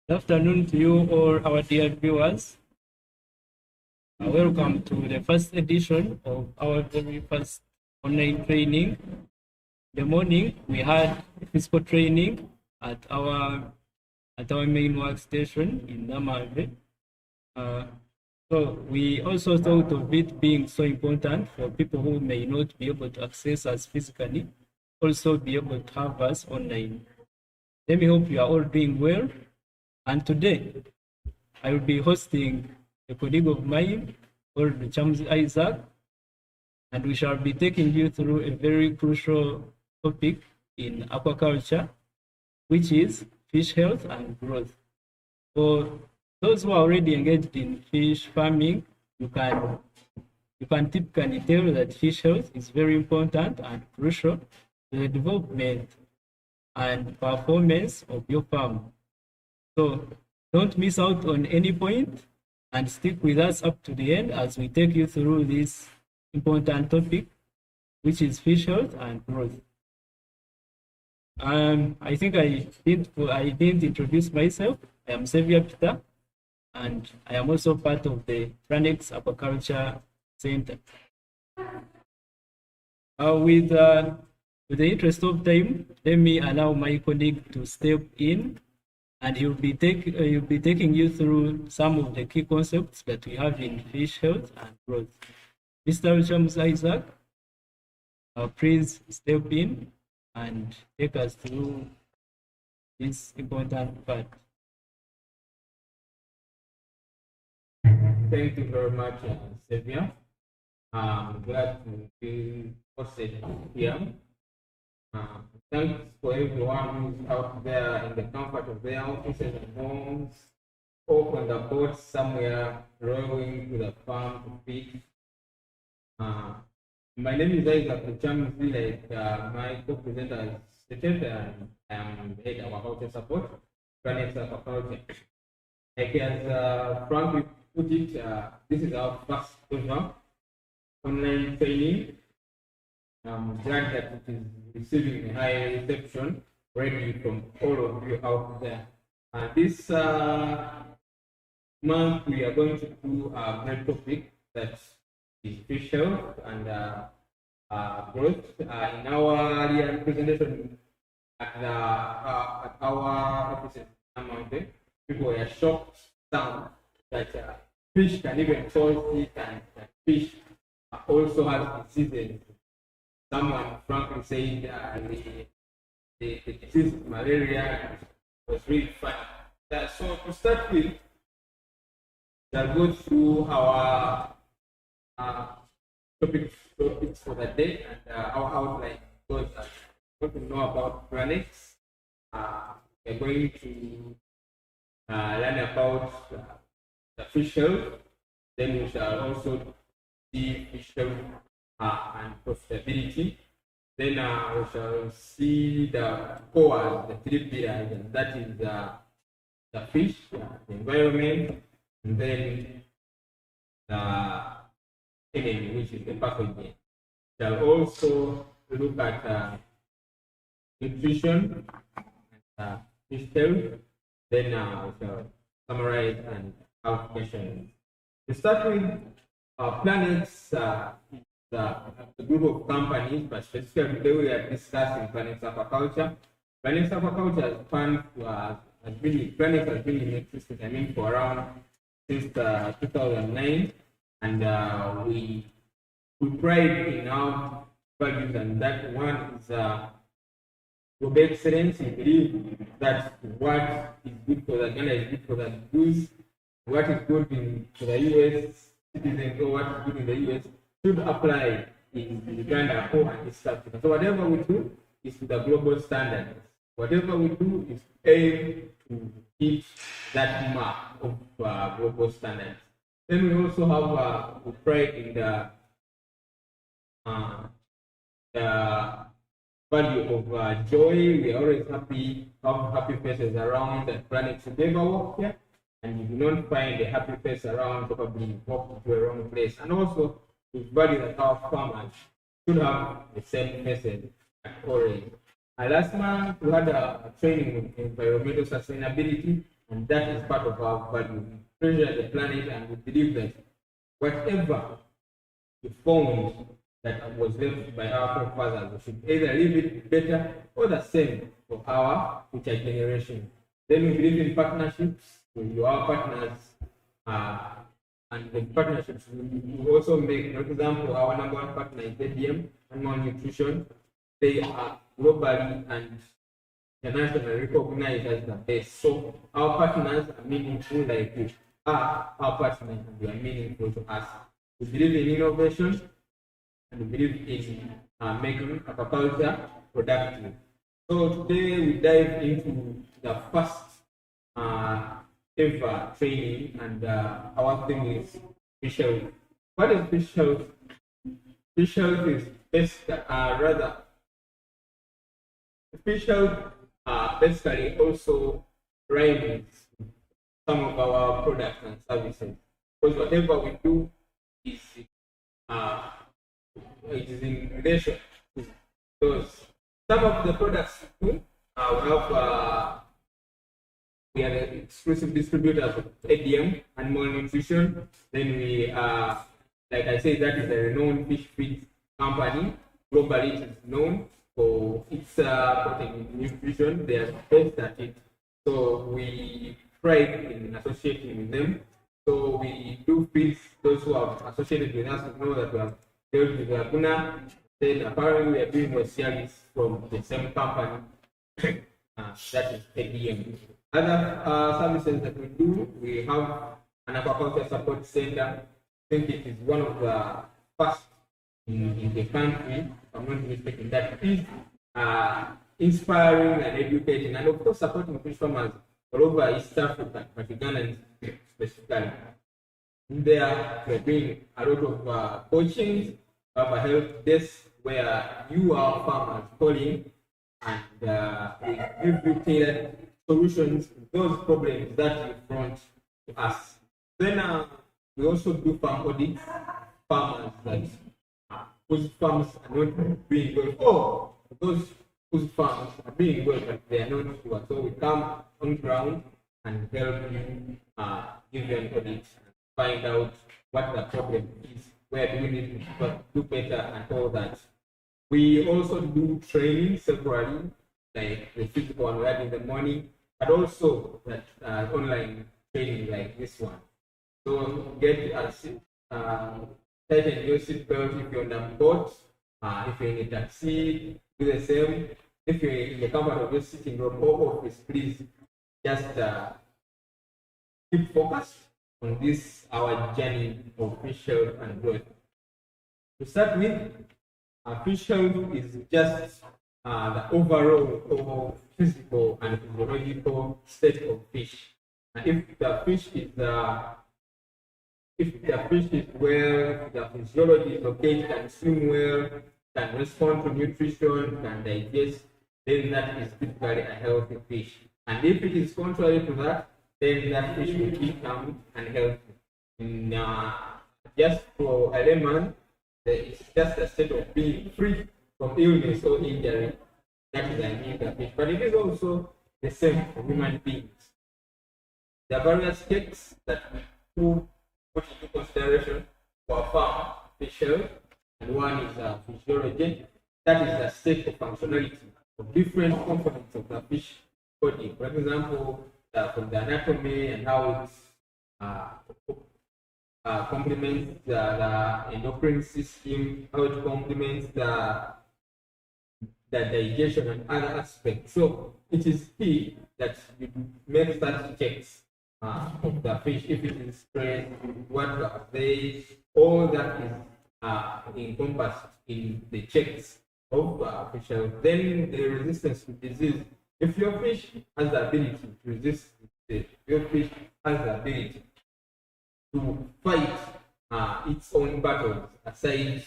Good afternoon to you all our dear viewers. Welcome to the first edition of our very first online training. In the morning, we had physical training at our main workstation in Namave. So we also thought of it being so important for people who may not be able to access us physically, also be able to have us online. Let me hope you are all doing well. And today, I will be hosting a colleague of mine called James Isaac, and we shall be taking you through a very crucial topic in aquaculture, which is fish health and growth. For those who are already engaged in fish farming, you can typically tell that fish health is very important and crucial to the development and performance of your farm. So don't miss out on any point and stick with us up to the end as we take you through this important topic, which is fish health and growth. I think I didn't introduce myself. I am Xavier Peter, and I am also part of the Planex Aquaculture Center. With the interest of time, let me allow my colleague to step in, and he'll be taking you through some of the key concepts that we have in fish health and growth. Mr. James Isaac, please step in and take us through this important part. Thank you very much, Xavier. I'm glad to be hosted here. Thanks for everyone who's out there in the comfort of their offices and homes, or on the boat somewhere, rowing to the farm to feed. My name is Isaac Chamsi, like my co-presenter stated, and I am head of aquaculture support, Planex Aquaculture. Like as Frank put it, this is our first ever online training. I'm glad that it is receiving a high reception already from all of you out there. This month we are going to do a great topic that is fish health and growth. In our earlier presentation at our offices in Mountain, people were shocked down that fish can even fall sick and fish also has diseases. Someone frankly said the disease malaria was really fun. So to start with, we'll go through our topics for the day and our outline. Because want to know about Planex, we're going to learn about the fish health. Then we shall also see fish health and profitability. Then we shall see the core, the three pillars, and that is the fish, the environment, and then the enemy, which is the pathogen. We shall also look at nutrition, fish health. Then we shall summarize and have questions. To start with, Planex the group of companies, but specifically today we are discussing Planex Aquaculture. Planex Aquaculture Planex has been in existence, for around since 2009, and we pride in our values, and that one is good excellence. We believe that what is good for the Ghana is good for the goose. What is good for the US citizens or what is good in the US should apply in Uganda or in East Africa. So whatever we do is to the global standards. Whatever we do is aim to hit that mark of global standards. Then we also have pride in the value of joy. We are always happy, have happy faces around the planet. If you ever walk here and you do not find a happy face around, probably you walk to a wrong place. And also, we value that our farmers should have the same message at Orange. Last month, we had a training on environmental sustainability, and that is part of our value. We treasure the planet, and we believe that whatever we found that was left by our forefathers, we should either leave it better or the same for our future generation. Then we believe in partnerships with your partners, and the partnerships we also make. For example, our number one partner is ADM, Animal Nutrition. They are globally and internationally recognized as the best. So our partners are meaningful, like you are our partners, and they are meaningful to us. We believe in innovation, and we believe in making aquaculture productive. So today we dive into the first ever training, and our thing is fish health. What is fish health? Fish health is fish health basically also rhymes some of our products and services, because whatever we do is it is in relation to those. Some of the products we have. We are the exclusive distributors of ADM, Animal Nutrition. Then we are, like I said, that is a renowned fish feed company. Globally, it is known for its protein nutrition. They are best at it. So we pride in associating with them. So we do feed those who are associated with us know that we have dealt with Laguna. Then apparently we are doing a series from the same company. That is ADM. Other services that we do, we have an aquaculture support center. I think it is one of the first in the country, if I'm not mistaken, that is inspiring and educating, and of course supporting fish farmers all over East Africa, but Uganda specifically. There, we're doing a lot of coaching, have a help desk where you are farmers calling, and we give you tailored solutions to those problems that you front to us. Then we also do farm audits, farmers that whose farms are not doing well, or those whose farms are doing well but they are not sure. So we come on ground and help you, give you an audit and find out what the problem is, where do we need to do better, and all that. We also do training separately, like the physical one we had in the morning, but also that online training like this one. So get tighten your seatbelt if you're on a boat, if you're in a taxi, do the same. If you're in the comfort of your sitting room or office, please just keep focused on this, our journey of fish health and growth. To start with, fish health is just the overall physical and physiological state of fish. And if the fish is well, if the physiology is okay, can swim well, can respond to nutrition, can digest, then that is typically a healthy fish. And if it is contrary to that, then that fish will become unhealthy. Just for a layman, it's just a state of being free from illness or injury. That is a need of fish. But it is also the same for human beings. There are various checks that we put into consideration for farm fish health, and one is physiology. That is the state of functionality of different components of the fish body. For example, from the anatomy and how it complements the endocrine system, how it complements the digestion and other aspects. So it is key that you make such checks of the fish, if it is stressed, what are they, all that is encompassed in the checks of fish health. Then the resistance to disease. If your fish has the ability to resist disease, your fish has the ability to fight its own battles aside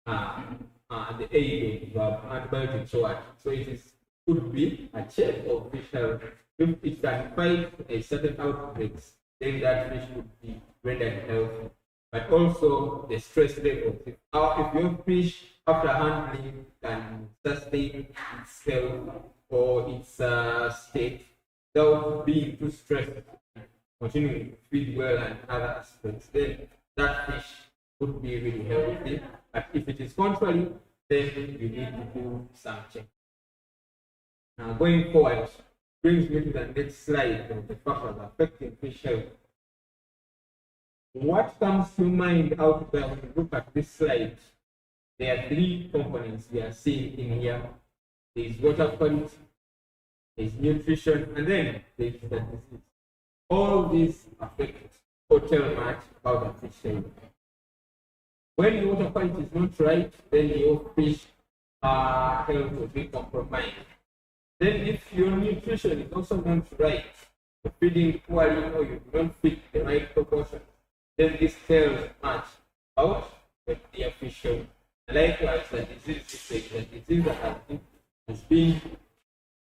the aid of antibiotics. So it could be a check of fish health. If it can fight a certain outbreaks, then that fish would be rendered healthy. But also the stress levels. If your fish after handling can sustain its health or its state, without being too stressed, continuing to feed well and other aspects, then that fish would be really healthy. But if it is contrary, then you need to do some check. Now, going forward, brings me to the next slide of the factors affecting fish health. What comes to mind out there when you look at this slide? There are three components we are seeing in here. There is water quality, there is nutrition, and then there is the disease. All these affect or tell much about the fish health. When the water quality is not right, then your fish health will be compromised. Then if your nutrition is also not right, you're feeding poorly or you don't feed the right proportion, then this tells much about the fish health. Likewise, the disease that has been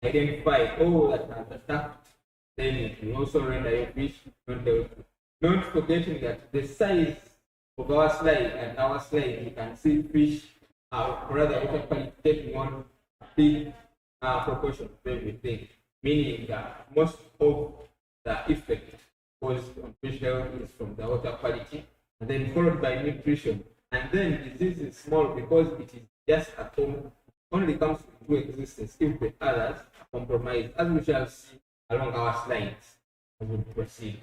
identified or that has attacked, then it will also render your fish not healthy. Not forgetting that the size of our slide and our slide, you can see fish, rather water quality taking on a big proportion of everything, meaning that most of the effect caused on fish health is from the water quality, and then followed by nutrition. And then disease is small because it is just at home, only comes into existence if the others are compromised, as we shall see along our slides as we proceed.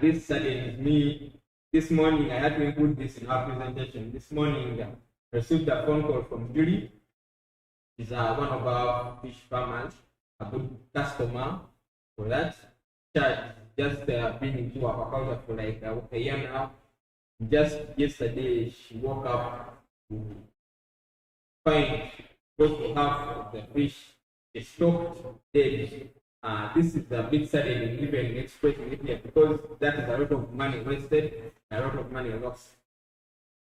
This saddens me. This morning, I had to include this in our presentation. This morning, I received a phone call from Julie. She's one of our fish farmers, a good customer for that. She had just been into aquaculture for like a year now. Just yesterday, she woke up to find close to half of the fish is stocked dead. This is a bit saddening, even expressing it here, because that is a lot of money wasted, a lot of money lost.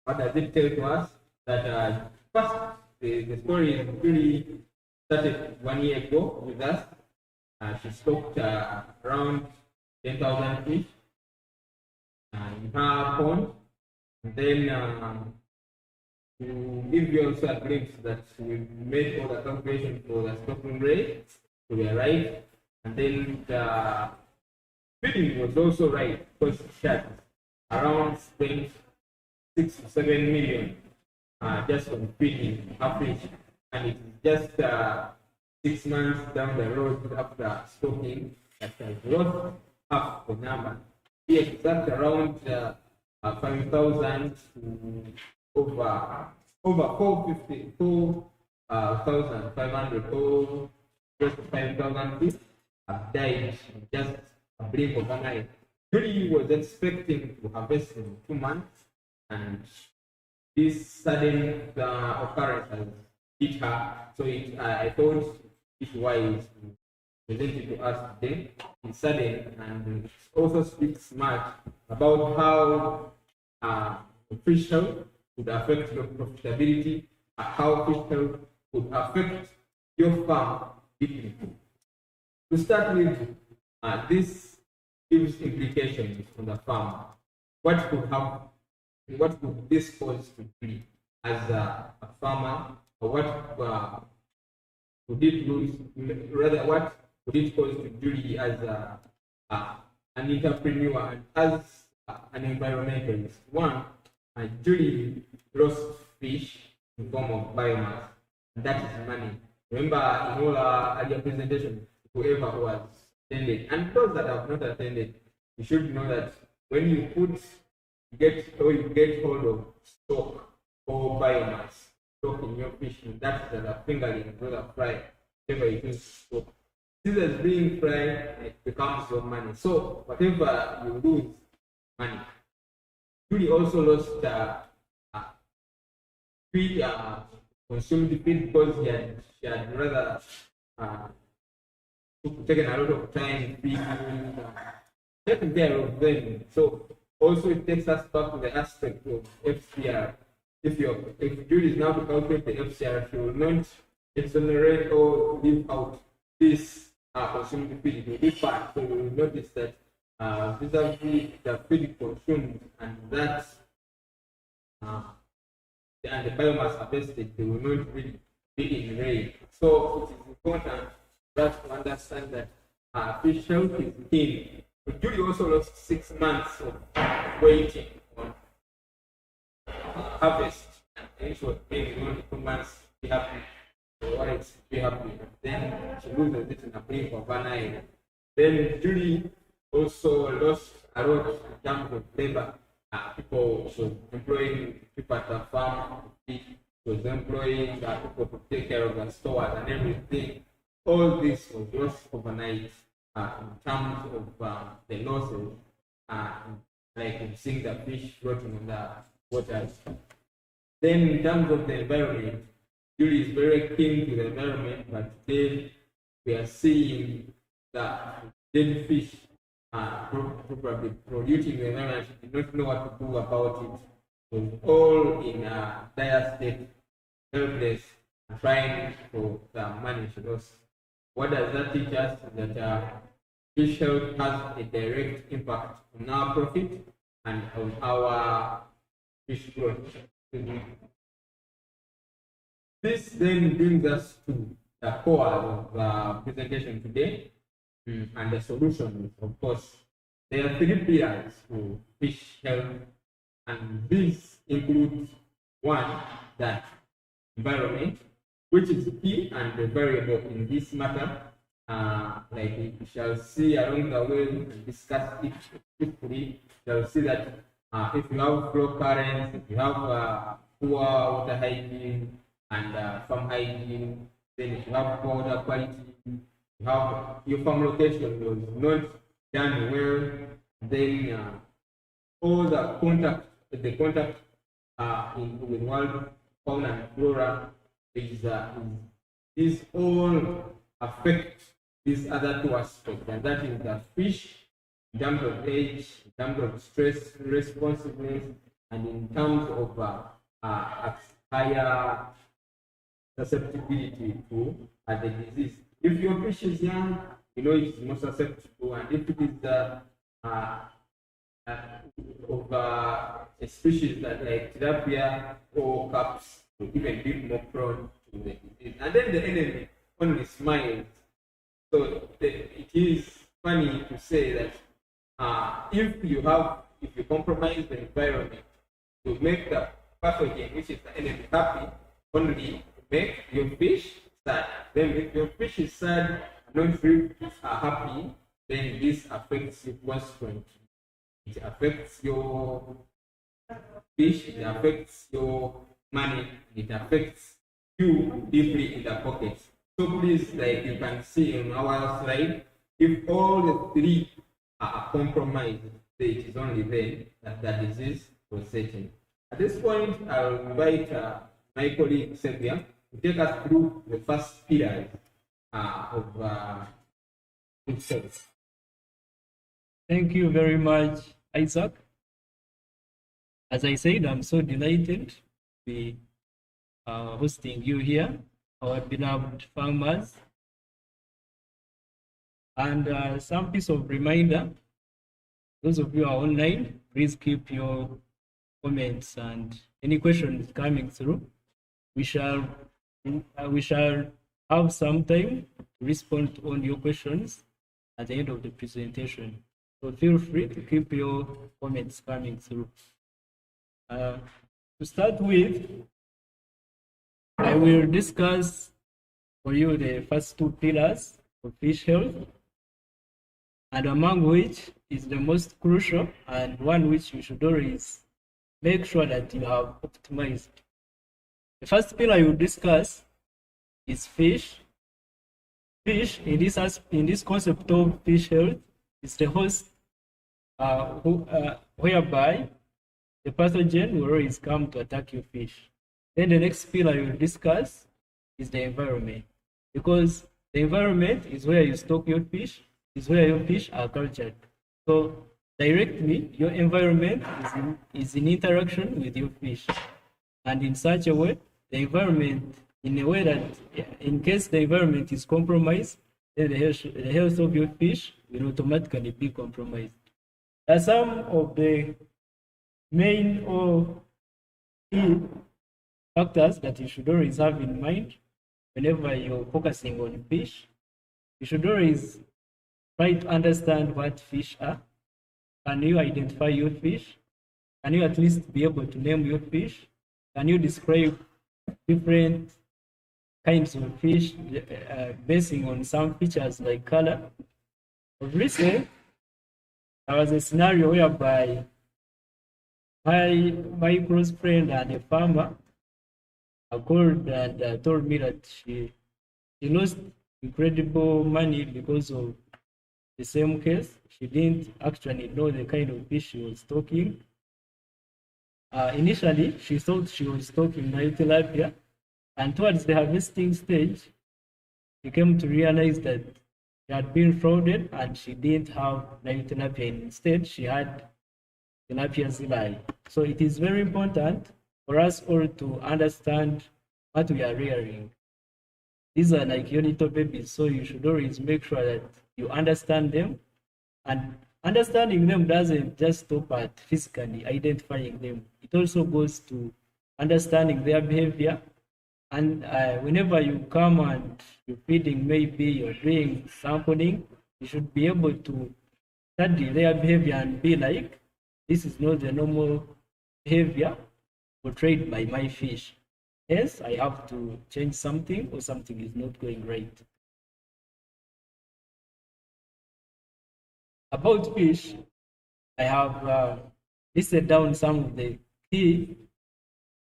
What does it tell to us? That first, the story is really started 1 year ago with us. She stocked around 10,000 fish in her pond. And then to give you also a glimpse that we made all the calculations for the stocking rate to be right. And then the feeding was also right because she had around spent 6 to 7 million just on feeding her fish. And it is just 6 months down the road after stocking that has lost half the number. Yes, that's around 5,000 to over 4,500 or just 5,000 fish have died in just a blink of an eye. Julie was expecting to harvest in 2 months, and this sudden occurrence has hit her. So I thought it's wise to present it to us today. It's sudden, and it also speaks much about how fish health could affect your profitability, how fish health could affect your farm deeply. To start with, this gives implications on the farm. What could this cause to be as a farmer, or what could it lose? Rather, what could it cause to Julie as an entrepreneur and as an environmentalist? One, Julie lost fish in form of biomass, and that is money. Remember in all our earlier presentation, whoever was attended, and those that have not attended, you should know that when you get hold of stock or biomass stock in your fish, that is a fingerling, not a fry, whatever you use stock. This is being fried, it becomes your money. So whatever you lose, money. Julie also lost feed, consumed feed because she had rather taken a lot of time feeding, taking care of them. So also it takes us back to the aspect of FCR. If Julie is now to calculate the FCR, she will not exonerate or leave out this consumed feed. It will be part. So you will notice that vis-a-vis the feed consumed and that and the biomass harvested, they will not really be in rain. So it is important for us to understand that fish health is key. Julie also lost 6 months of waiting on harvest, and it was maybe only 2 months to be happy. So what is be happy? Then she loses it in a blink of an eye. Then Julie also lost a lot in terms of labor. People was employing people at the farm, she was employing people to take care of the stores and everything. All this was lost overnight in terms of the losses, like seeing the fish floating on the waters. Then in terms of the environment, Julie is very keen to the environment, but today we are seeing that dead fish probably polluting the environment. She did not know what to do about it. It was all in a dire state, helpless, trying for the money she lost. What does that teach us? That fish health has a direct impact on our profit and on our fish growth. This then brings us to the core of the presentation today, and the solution. Of course, there are 3 pillars for fish health, and these include one, that environment, which is key and variable in this matter. Like we shall see along the way and discuss it quickly. Shall see that if you have flow currents, if you have poor water hygiene and farm hygiene, then if you have poor water quality, you have your farm location was not done well, then all the contact with wild fauna and flora is all affect these other 2 aspects, and that is the fish in terms of age, in terms of stress responsiveness, and in terms of higher susceptibility to the disease. If your fish is young, you know it is more susceptible, and if it is of a species that like tilapia or carps, will even be more prone to the disease. And then the enemy only smiles. So it is funny to say that if you compromise the environment to make the pathogen, which is the enemy, happy, only make your fish sad. Then if your fish is sad, not really happy, then this affects you consequently. It affects your fish, it affects your money, it affects you deeply in the pocket. So please, like you can see on our slide, if all the 3 are compromised, then it is only then that the disease was certain. At this point, I'll invite my colleague Sylvia to take us through the first pillar of fish health. Thank you very much, Isaac. As I said, I'm so delighted to be hosting you here, our beloved farmers. And some piece of reminder, those of you who are online, please keep your comments and any questions coming through. We shall have some time to respond on your questions at the end of the presentation. So feel free to keep your comments coming through. To start with, I will discuss for you the first 2 pillars of fish health, and among which is the most crucial and one which you should always make sure that you have optimized. The first pillar you will discuss is fish. Fish, in this concept of fish health, is the host whereby the pathogen will always come to attack your fish. Then the next pillar you will discuss is the environment, because the environment is where you stock your fish, is where your fish are cultured. So directly, your environment is in interaction with your fish, and in such a way, the environment, in a way that in case the environment is compromised, then the health of your fish will automatically be compromised. Some of the main or key factors that you should always have in mind whenever you're focusing on fish. You should always try to understand what fish are. Can you identify your fish? Can you at least be able to name your fish? Can you describe different kinds of fish basing on some features like color? Of recent, there was a scenario whereby my close friend and a farmer called and told me that she lost incredible money because of the same case. She didn't actually know the kind of fish she was stocking. Initially, she thought she was stocking Nile tilapia, and towards the harvesting stage, she came to realize that she had been frauded and she didn't have Nile tilapia. Instead, she had tilapia zilai. So it is very important for us all to understand what we are rearing. These are like your little babies, so you should always make sure that you understand them. And understanding them doesn't just stop at physically identifying them. It also goes to understanding their behavior. And whenever you come and you're feeding, maybe you're doing sampling, you should be able to study their behavior and be like, this is not the normal behavior portrayed by my fish. Yes, I have to change something or something is not going right. About fish, I have listed down some of the key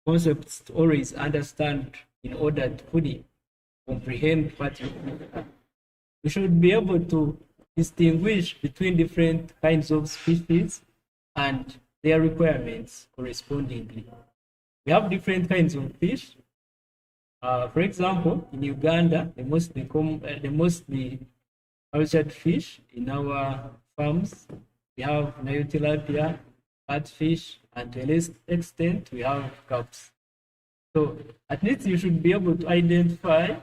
concepts to always understand in order to fully comprehend what you do. You should be able to distinguish between different kinds of species and their requirements correspondingly. We have different kinds of fish. For example, in Uganda, the mostly cultured fish in our farms, we have Nile tilapia, catfish, and to a less extent, we have carps. So at least you should be able to identify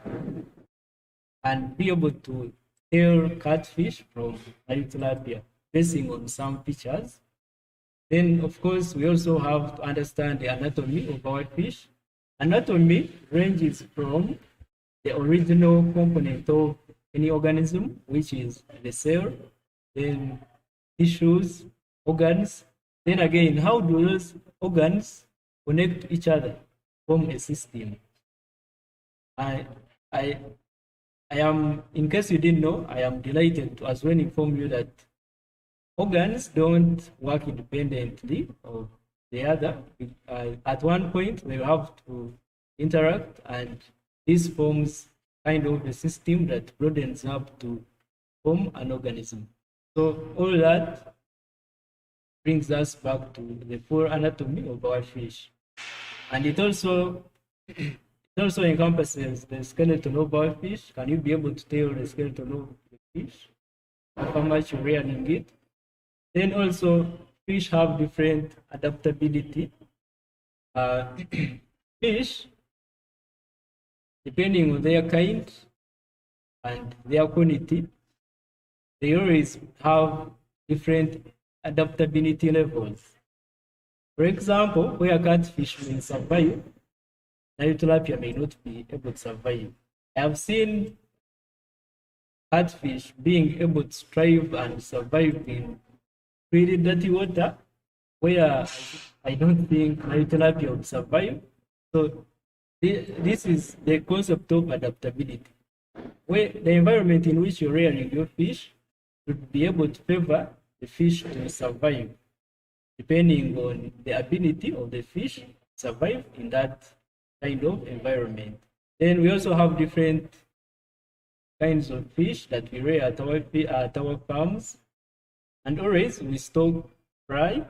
and be able to tell catfish from Nile tilapia basing on some features. Then, of course, we also have to understand the anatomy of our fish. Anatomy ranges from the original component of any organism, which is the cell, then tissues, organs. Then again, how do those organs connect to each other, form a system? I am, in case you didn't know, I am delighted to as well inform you that organs don't work independently of the other. At one point, they have to interact, and this forms kind of a system that broadens up to form an organism. So all that brings us back to the full anatomy of our fish. And it also encompasses the skeleton of our fish. Can you be able to tell the skeleton of the fish? How much you're rearing it? Then also, fish have different adaptability. Fish, depending on their kind and their quality, they always have different adaptability levels. For example, where catfish may survive, Nile tilapia may not be able to survive. I have seen catfish being able to thrive and survive in pretty dirty water, where I don't think Nile tilapia would survive. So this is the concept of adaptability, where the environment in which you're rearing your fish should be able to favor the fish to survive, depending on the ability of the fish to survive in that kind of environment. Then we also have different kinds of fish that we rear at our farms. And always we stock fry.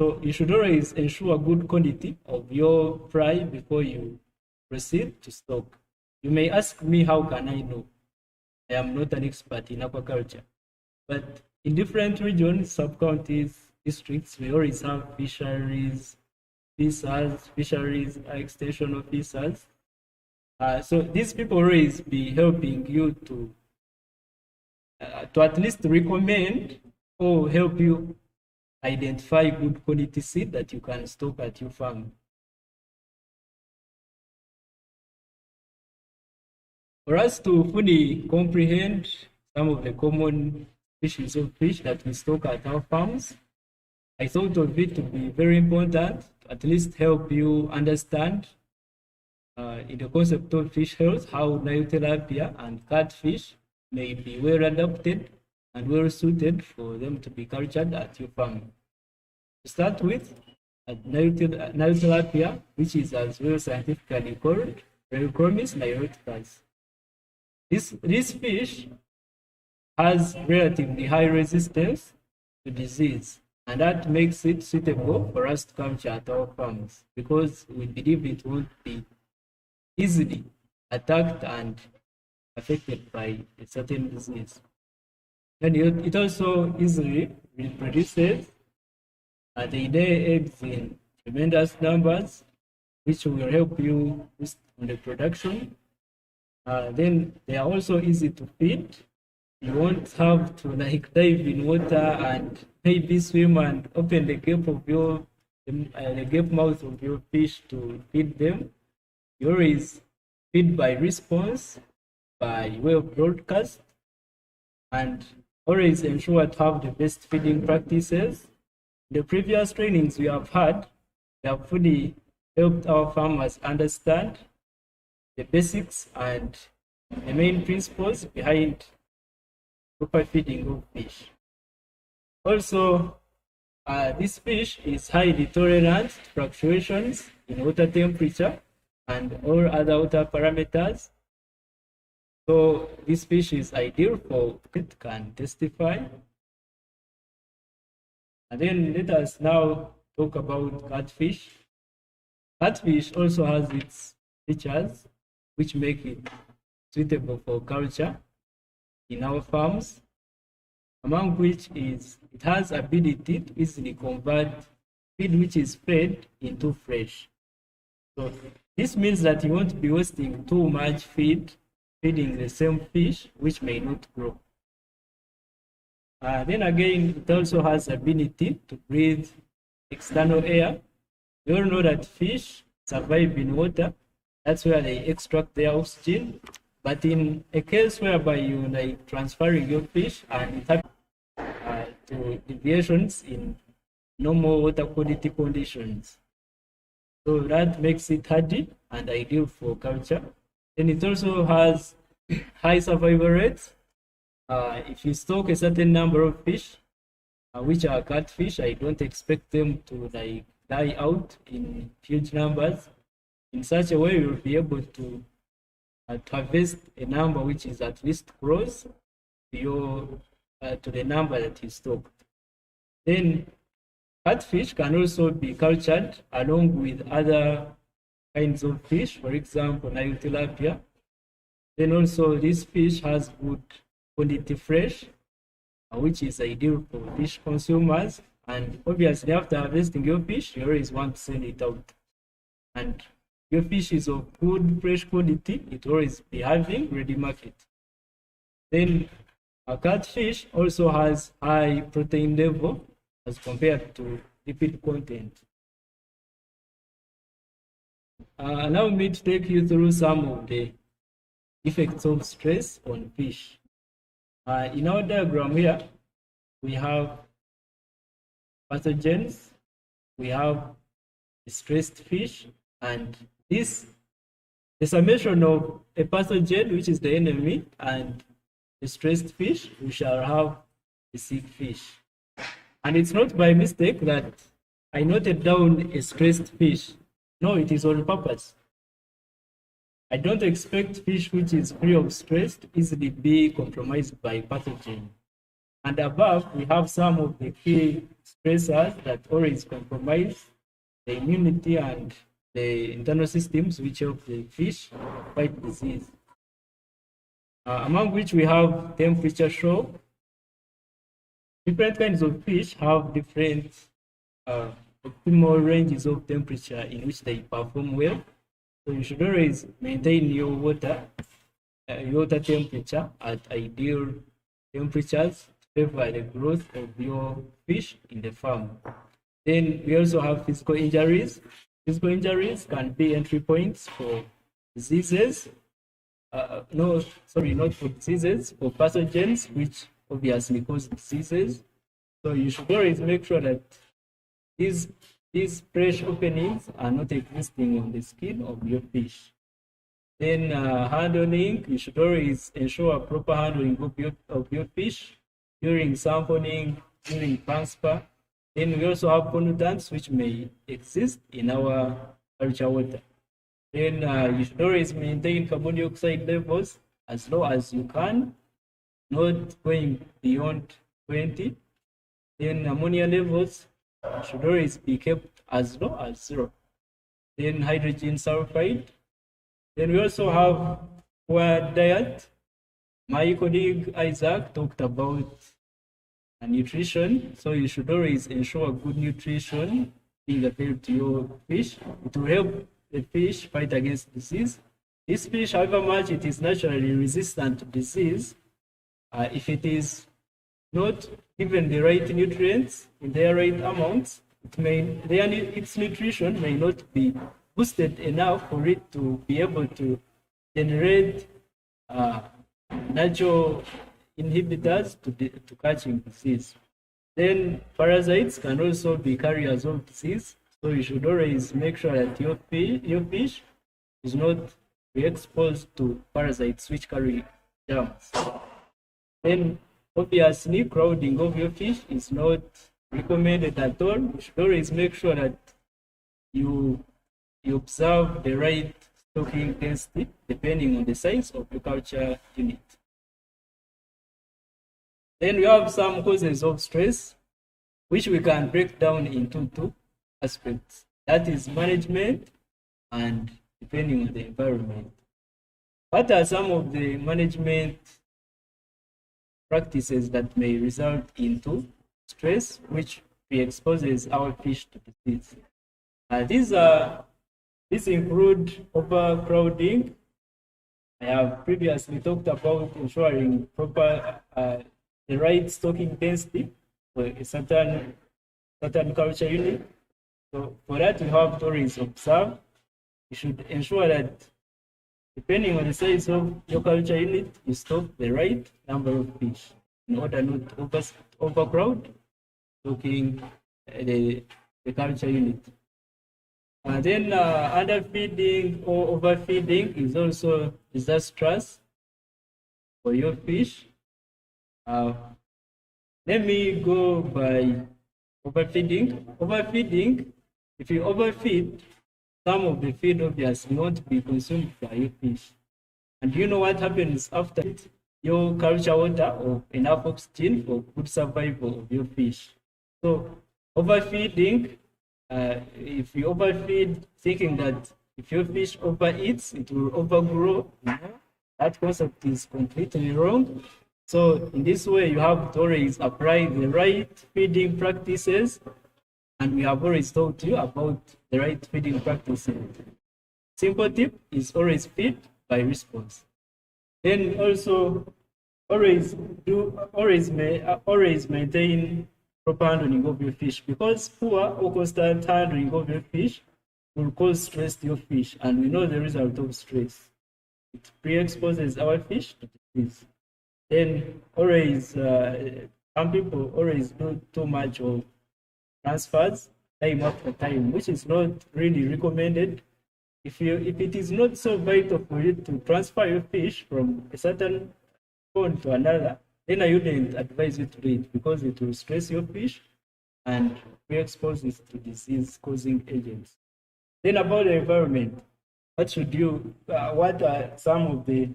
So you should always ensure good quality of your fry before you proceed to stock. You may ask me, how can I know? I am not an expert in aquaculture. But in different regions, sub-counties, districts, we always have fisheries, extension officers. So these people always be helping you to at least recommend or help you identify good quality seed that you can stock at your farm. For us to fully comprehend some of the common species of fish that we stock at our farms, I thought of it to be very important to at least help you understand in the concept of fish health how Nile tilapia and catfish may be well adapted and well suited for them to be cultured at your farm. To start with, Nile tilapia, which is as well scientifically called Rheochromis niloticus. This fish has relatively high resistance to disease, and that makes it suitable for us to culture at our farms because we believe it won't be easily attacked and affected by a certain disease. And it also easily reproduces, and they lay eggs in tremendous numbers, which will help you boost the production. Then they are also easy to feed. You won't have to like dive in water and maybe swim and open the gap of your the gap mouth of your fish to feed them. You always feed by response, by way of broadcast, and always ensure to have the best feeding practices. The previous trainings we have had, we have fully helped our farmers understand the basics and the main principles behind proper feeding of fish. Also, this fish is highly tolerant to fluctuations in water temperature and all other water parameters. So this fish is ideal for it can testify. And then let us now talk about catfish. Catfish also has its features which make it suitable for culture in our farms, among which is it has ability to easily convert feed which is fed into fresh. So this means that you won't be wasting too much feed feeding the same fish which may not grow. Then again, it also has ability to breathe external air. We all know that fish survive in water. That's where they extract their oxygen. But in a case whereby you like transferring your fish and it happens to deviations in normal water quality conditions, so that makes it hardy and ideal for culture. Then it also has high survival rates. If you stock a certain number of fish, which are catfish, I don't expect them to like die out in huge numbers. In such a way, you'll be able to harvest a number which is at least close to your to the number that you stocked. Then catfish can also be cultured along with other kinds of fish, for example, Nile tilapia. Then also this fish has good quality fresh, which is ideal for fish consumers. And obviously, after harvesting your fish, you always want to send it out. And your fish is of good fresh quality, it will always be having ready market. Then a catfish also has high protein level as compared to lipid content. Allow me to take you through some of the effects of stress on fish. In our diagram here, we have pathogens, we have stressed fish, and the summation of a pathogen, which is the enemy, and the stressed fish, we shall have a sick fish. And it's not by mistake that I noted down a stressed fish. No, it is on purpose. I don't expect fish which is free of stress to easily be compromised by pathogen. And above, we have some of the key stressors that always compromise the immunity and the internal systems which help the fish fight disease. Among which we have temperature shock. Different kinds of fish have different optimal ranges of temperature in which they perform well. So you should always maintain your water temperature at ideal temperatures to favor the growth of your fish in the farm. Then we also have physical injuries. Physical injuries can be entry points for diseases. no, sorry, not for diseases, for pathogens, which obviously cause diseases. So you should always make sure that these these fresh openings are not existing on the skin of your fish. Then handling, you should always ensure proper handling of your fish during sampling, during transfer. Then we also have pollutants which may exist in our culture water. Then you should always maintain carbon dioxide levels as low as you can, not going beyond 20. Then ammonia levels should always be kept as low as 0. Then hydrogen sulfide. Then we also have poor diet. My colleague Isaac talked about nutrition, so you should always ensure good nutrition being available to your fish. It will help the fish fight against disease. This fish, however much it is naturally resistant to disease, if it is not given the right nutrients in their right amounts, its nutrition may not be boosted enough for it to be able to generate natural inhibitors to catching disease. Then parasites can also be carriers of disease, so you should always make sure that your fish is not be exposed to parasites which carry germs. Then obviously crowding of your fish is not recommended at all. You should always make sure that you observe the right stocking density depending on the size of your culture unit. Then we have some causes of stress, which we can break down into two aspects. That is management and depending on the environment. What are some of the management practices that may result into stress, which pre-exposes our fish to disease? These include overcrowding. I have previously talked about ensuring proper the right stocking density for a certain culture unit. So for that, you have to always observe. You should ensure that depending on the size of your culture unit, you stock the right number of fish in order not to overcrowd stocking the culture unit. And then underfeeding or overfeeding is also disastrous for your fish. Let me go by overfeeding. Overfeeding, if you overfeed, some of the feed obviously won't be consumed by your fish. And you know what happens after it? Your culture water or enough oxygen for good survival of your fish. So overfeeding, if you overfeed thinking that if your fish overeats, it will overgrow, that concept is completely wrong. So in this way, you have to always apply the right feeding practices, and we have always told you about the right feeding practices. Simple tip is always feed by response. Then also always maintain proper handling of your fish, because poor or constant handling of your fish will cause stress to your fish, and we know the result of stress. It pre-exposes our fish to disease. Then always, some people always do too much of transfers time after time, which is not really recommended. If it is not so vital for you to transfer your fish from a certain pond to another, then I wouldn't advise you to do it, because it will stress your fish and pre-expose it to disease-causing agents. Then about the environment, what are some of the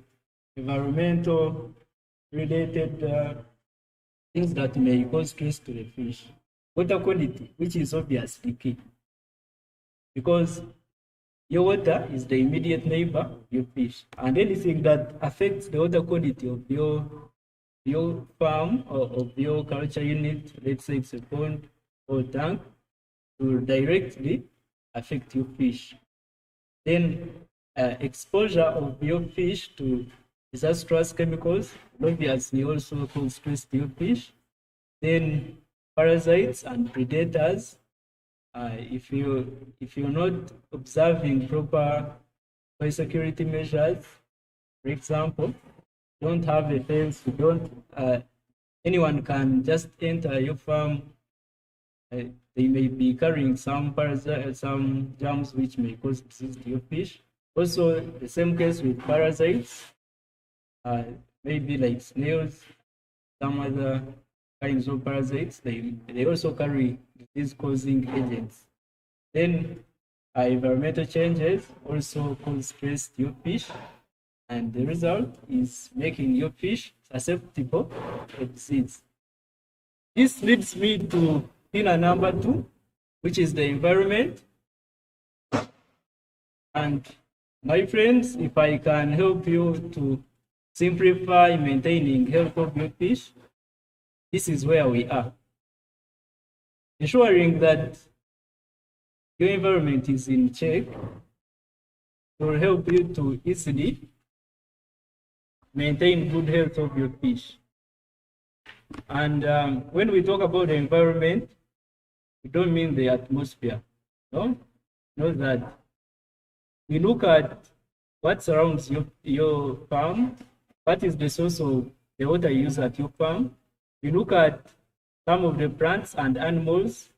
environmental related things that may cause stress to the fish? Water quality, which is obviously key, because your water is the immediate neighbor of your fish, and anything that affects the water quality of your farm or of your culture unit, let's say it's a pond or tank, will directly affect your fish. Then exposure of your fish to disastrous chemicals obviously also cause stress to your fish. Then parasites and predators. If you're not observing proper biosecurity measures, For example, don't have a fence, you don't, anyone can just enter your farm. They may be carrying some parasites, some germs which may cause disease to your fish. Also, the same case with parasites, maybe like snails, some other kinds of parasites, they also carry disease-causing agents. Then environmental changes also cause stress to your fish, and the result is making your fish susceptible to disease. This leads me to pillar number 2, which is the environment. And my friends, if I can help you to simplify maintaining health of your fish, this is where we are. Ensuring that your environment is in check will help you to easily maintain good health of your fish. And when we talk about the environment, we don't mean the atmosphere. No, know that we look at what surrounds your farm, what is the source of the water you use at your farm. We look at some of the plants and animals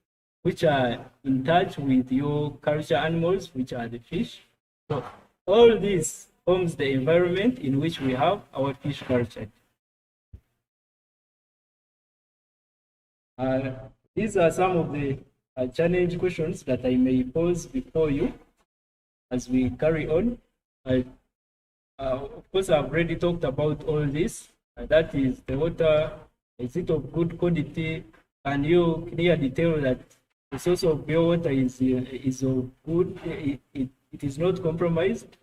which are in touch with your culture animals, which are the fish. So all this forms the environment in which we have our fish culture. These are some of the challenge questions that I may pose before you as we carry on. Of course, I've already talked about all this. That is, the water, is it of good quality? Can you clearly tell that the source of your water is of good, it is not compromised?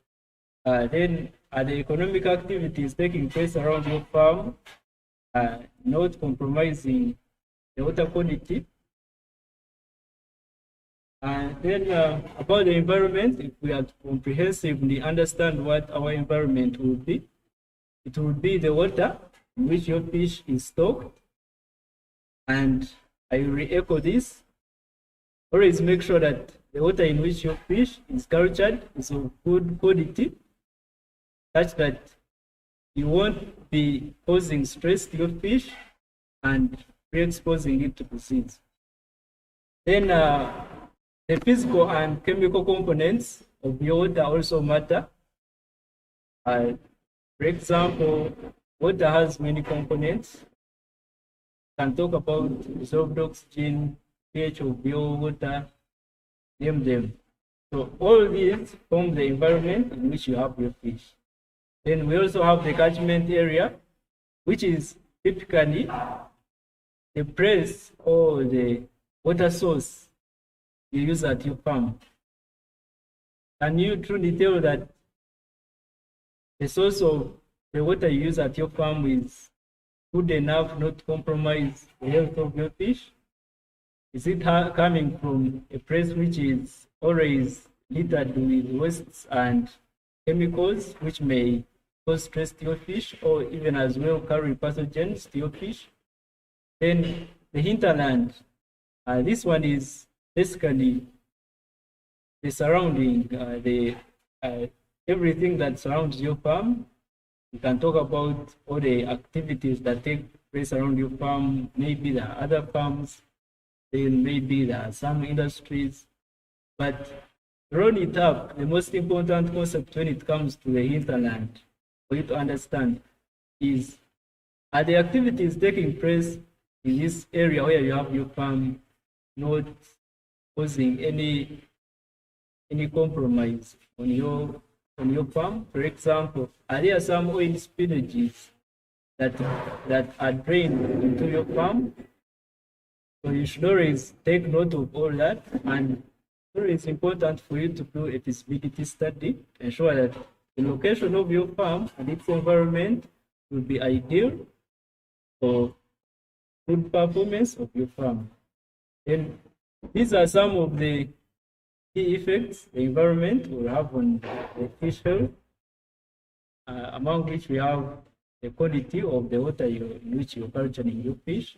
Then are the economic activities taking place around your farm not compromising the water quality? And then about the environment, if we are to comprehensively understand what our environment will be, it will be the water in which your fish is stocked. And I will re-echo this. Always make sure that the water in which your fish is cultured is of good quality, such that you won't be causing stress to your fish and re-exposing it to disease. Then the physical and chemical components of your water also matter. For example, water has many components. You can talk about dissolved oxygen, pH of your water, name them. So all these form the environment in which you have your fish. Then we also have the catchment area, which is typically the place or the water source you use at your farm. Can you truly tell that the source of the water you use at your farm is good enough not to compromise the health of your fish? Is it coming from a place which is always littered with wastes and chemicals which may cause stress to your fish, or even as well carry pathogens to your fish? Then the hinterland, this one is basically the surrounding, everything that surrounds your farm. You can talk about all the activities that take place around your farm. Maybe there are other farms, then maybe there are some industries. But roll it up, the most important concept when it comes to the hinterland for you to understand is, are the activities taking place in this area where you have your farm not causing any compromise on your farm? For example, are there some oil spillages that are drained into your farm? So you should always take note of all that, and it's important for you to do a feasibility study to ensure that the location of your farm and its environment will be ideal for good performance of your farm. And these are some of the key effects the environment will have on the fish health, among which we have the quality of the water in which you're culturing your fish.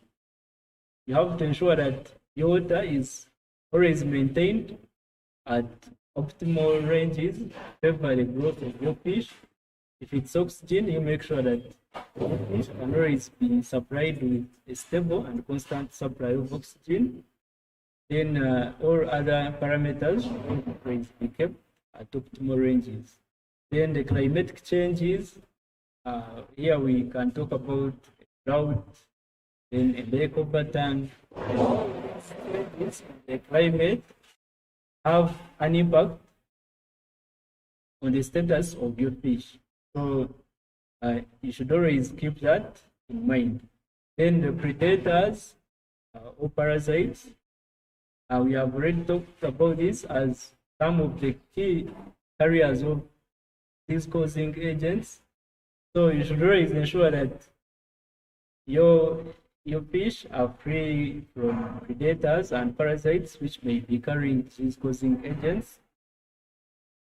You have to ensure that your water is always maintained at optimal ranges to favor the growth of your fish. If it's oxygen, you make sure that the fish can always be supplied with a stable and constant supply of oxygen. Then all other parameters should always be kept at optimal ranges. Then the climatic changes, here we can talk about drought, then a breakover pattern. The climate have an impact on the status of your fish. So you should always keep that in mind. Then the predators or parasites, we have already talked about this as some of the key carriers of disease-causing agents. So you should always ensure that your fish are free from predators and parasites which may be carrying disease-causing agents.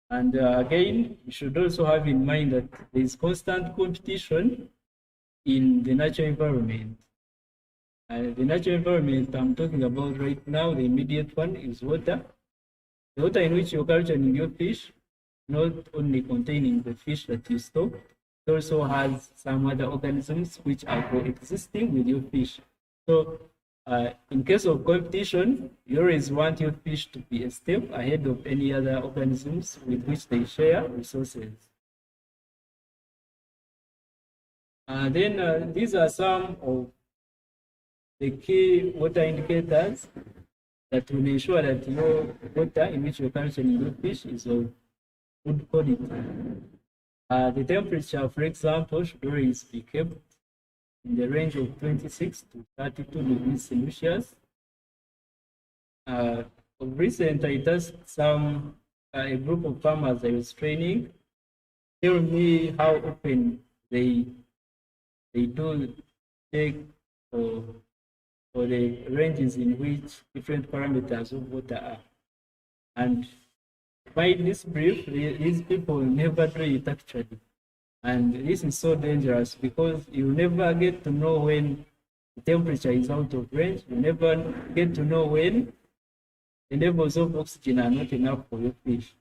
And again, you should also have in mind that there is constant competition in the natural environment. The natural environment I'm talking about right now, the immediate one, is water. The water in which you're culturing your fish, not only containing the fish that you stock, it also has some other organisms which are coexisting with your fish. So in case of competition, you always want your fish to be a step ahead of any other organisms with which they share resources. Then these are some of the key water indicators that will ensure that your water in which you're culturing your fish is of good quality. The temperature, for example, should always be kept in the range of 26 to 32 degrees Celsius. Of recent, I just a group of farmers I was training tell me how often they do check for the ranges in which different parameters of water are. And by this brief, these people never do it actually. And this is so dangerous because you never get to know when the temperature is out of range. You never get to know when the levels of oxygen are not enough for your fish.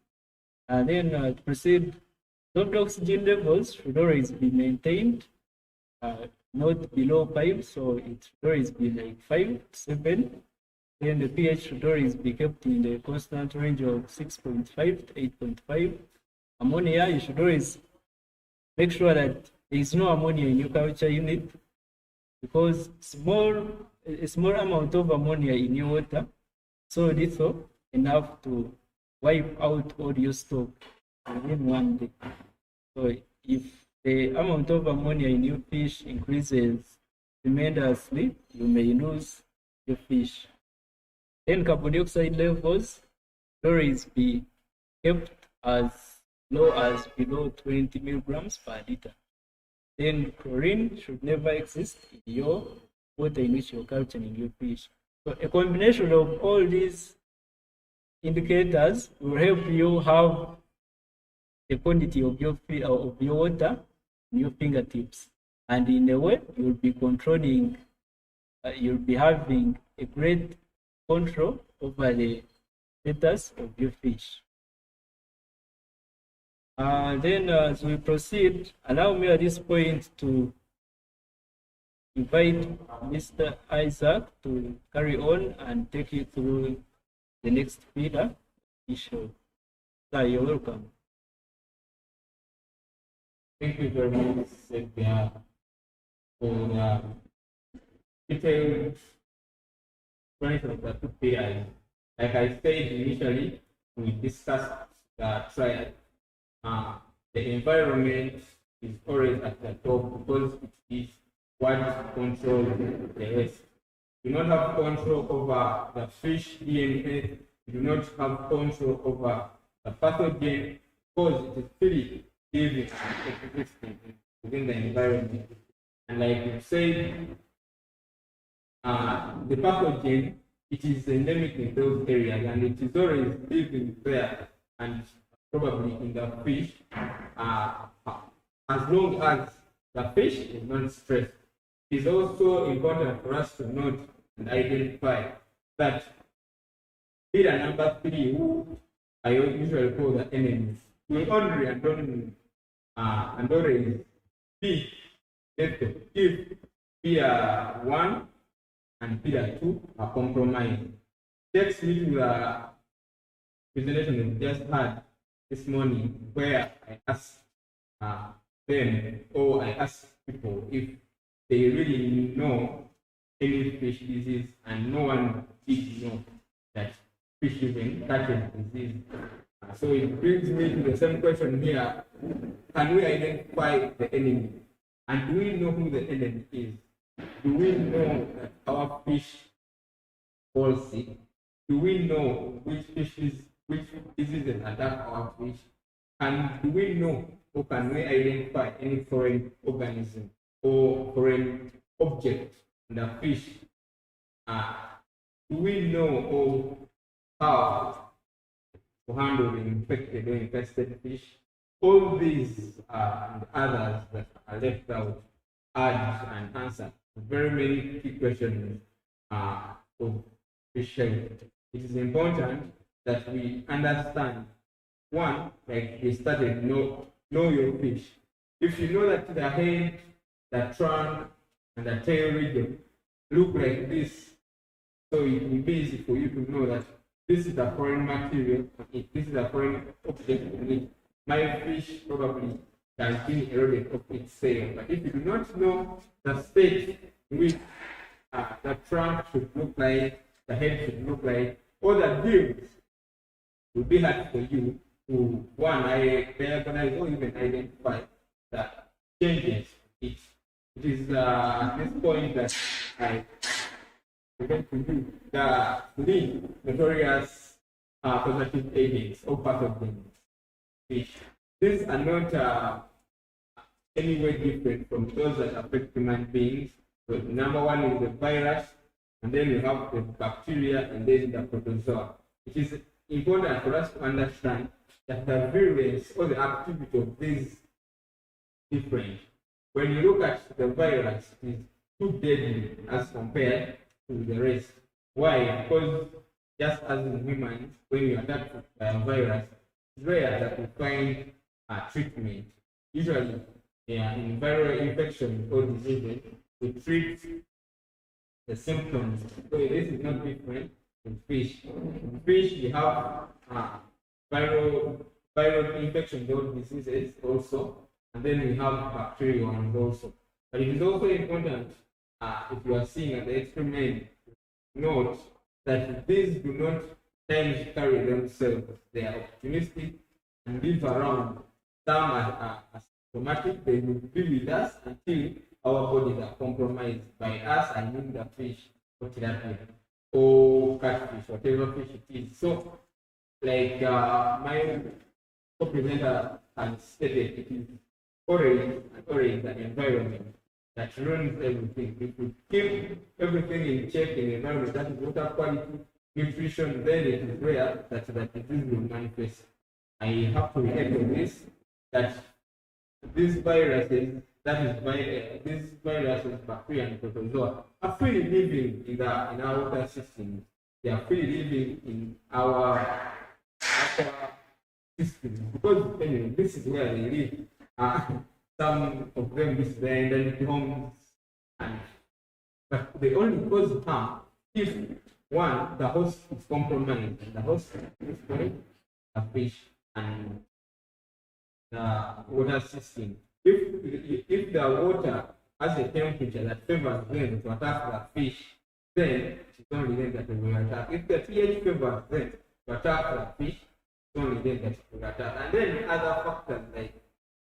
And then to proceed, those oxygen levels should always be maintained, not below 5, so it should always be like 5, 7. Then the pH should always be kept in the constant range of 6.5 to 8.5. Ammonia, you should always make sure that there is no ammonia in your culture unit, because a small amount of ammonia in your water, so little enough to wipe out all your stock within 1 day. So if the amount of ammonia in your fish increases tremendously, you may lose your fish. Then carbon dioxide levels should always be kept as low as below 20 milligrams per liter. Then chlorine should never exist in your water in which you're culturing your fish. So a combination of all these indicators will help you have the quantity of your water in your fingertips. And in a way, you'll be controlling, you'll be having a great control over the status of your fish. Then as we proceed, allow me at this point to invite Mr. Isaac to carry on and take you through the next pillar issue. Sir, you're welcome. Thank you very much, Cynthia, for detailed explanation of the two pillars. Like I said initially, we discussed the triad. The environment is always at the top because it is what controls the rest. You do not have control over the fish DNA, you do not have control over the pathogen because it is free living and existing within the environment. And like you said, the pathogen, it is endemic in those areas and it is always living there and probably in the fish, as long as the fish is not stressed. It is also important for us to note and identify that pillar number 3, who I usually call the enemies, will only and only and always P, let's say, if P1 and P2 are compromised. Takes me to the presentation we just had this morning, where I asked them, or I asked people if they really know any fish disease, and no one did know that fish even catches disease. So it brings me to the same question here: can we identify the enemy? And do we know who the enemy is? Do we know that our fish fall sick? Do we know which diseases attack our fish? And do we know, or can we identify any foreign organism or foreign object in the fish? Do we know or how to handle the infected or infested fish? All these and others that are left out add and answer very many key questions of fish health. It is important that we understand, one, like we started, know your fish. If you know that the head, the trunk, and the tail region look like this, so it will be easy for you to know that this is a foreign material, this is a foreign object in it. My fish probably has been eroded of its sail. But if you do not know the state in which the trunk should look like, the head should look like, or the gills, will be hard for you to, one, diagnose or even identify the changes. It is this point that I present to you the three notorious causative agents or pathogens fish. These are not any way different from those that affect human beings. So number one is the virus, and then you have the bacteria, and then the protozoa. It is important for us to understand that the virulence or the activity of these different. When you look at the virus, it is too deadly as compared to the rest. Why? Because just as in humans, when you attack by a virus, it's rare that we find a treatment. Usually, in viral infection or diseases, we treat the symptoms. So this is not different in fish. In fish, we have viral infection or diseases also, and then we have bacterial ones also. But it is also important, if you are seeing at the experiment, note that these do not times carry themselves. They are opportunistic and live around. Some are asymptomatic. They will be with us until our bodies are compromised. By us, I mean the fish or tilapia or catfish, whatever fish it is. So, like my co-presenter has stated, it is already the environment that ruins everything. If we keep everything in check in the environment, that is water quality, nutrition, then it is rare that the disease will manifest. I have to echo this, that these viruses, these viruses, bacteria and protozoa, are freely living in our water system. They are freely living in our system, because anyway, this is where they live. Some of them is their endemic homes, but they only cause harm if, one, the host is compromised, and the host is going a fish and the water system. If the water has a temperature that favors them to attack the fish, then it's only then that they will attack. If the pH favors them to attack the fish, it's only then that it will attack. And then other factors like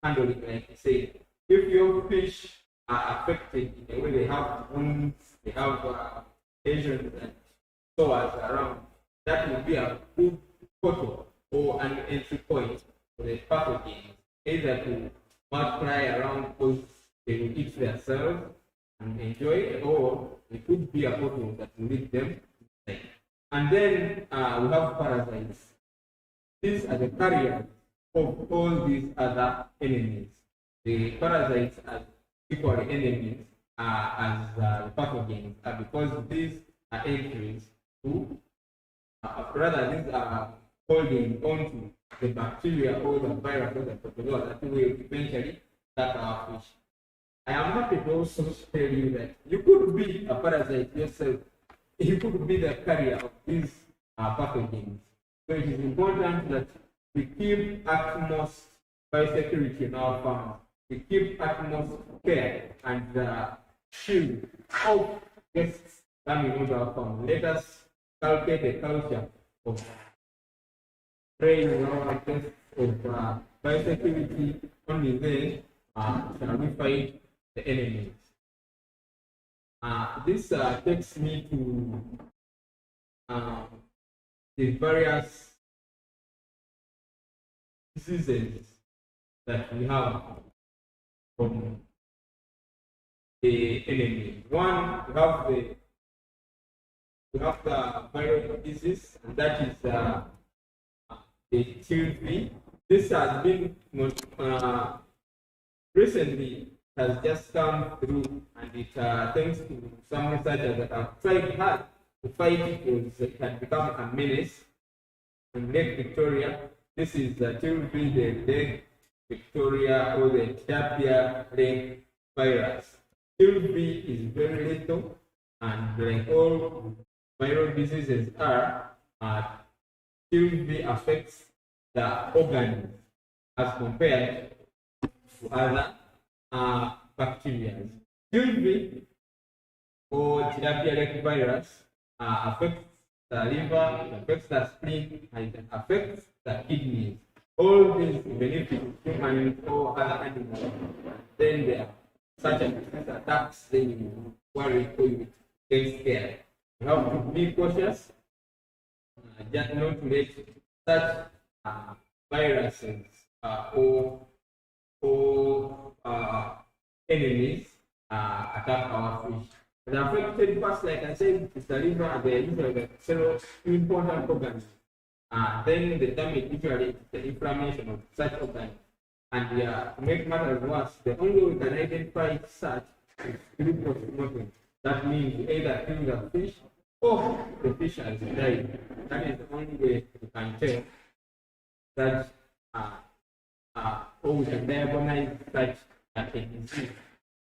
handling, like I said, if your fish are affected in a way, they have wounds, they have lesions and sores around, that will be a good portal or an entry point for the pathogens, either to multiply around because they will eat their cells and enjoy it, or it could be a portal that will lead them to die. And then we have parasites. These are the carriers of all these other enemies. The parasites are equally enemies as the pathogens, because these are entries to, rather, these are holding on to the bacteria or the virus or the pathogen that will eventually attack our fish. I am happy to also tell you that you could be a parasite yourself. You could be the carrier of these pathogens. So it is important that we keep utmost biosecurity in our farms. We keep utmost care and shield of pests coming into our farm. Let us cultivate a culture of training our pests of biosecurity. Only then shall we fight the enemies. This takes me to the various diseases that we have from the enemy. One, we have the viral disease, and that is the TB. This has been recently has just come through, and it thanks to some researchers that have tried hard to fight it because it had become a menace in Lake Victoria. This is TB, the Lake Victoria or the Tilapia Lake virus. TB is very lethal, and like all viral diseases are, TB affects the organs as compared to other bacteria. TB or Tilapia Lake virus affects the liver, it affects the spleen, and it affects the kidneys. All these benefit humans or other animals. Then there are such a disease attacks, then you worry or you get scared. You have to be cautious, just not to let such viruses or enemies attack our fish. The affected parts, like I said, is the liver, and they are usually the several important organs. Then the damage usually is the inflammation of such organs. And to make matters worse, the only way we can identify such is through post-mortem. That means either kill the fish or the fish has died. That is the only way we can tell that or we can diagnose such a disease.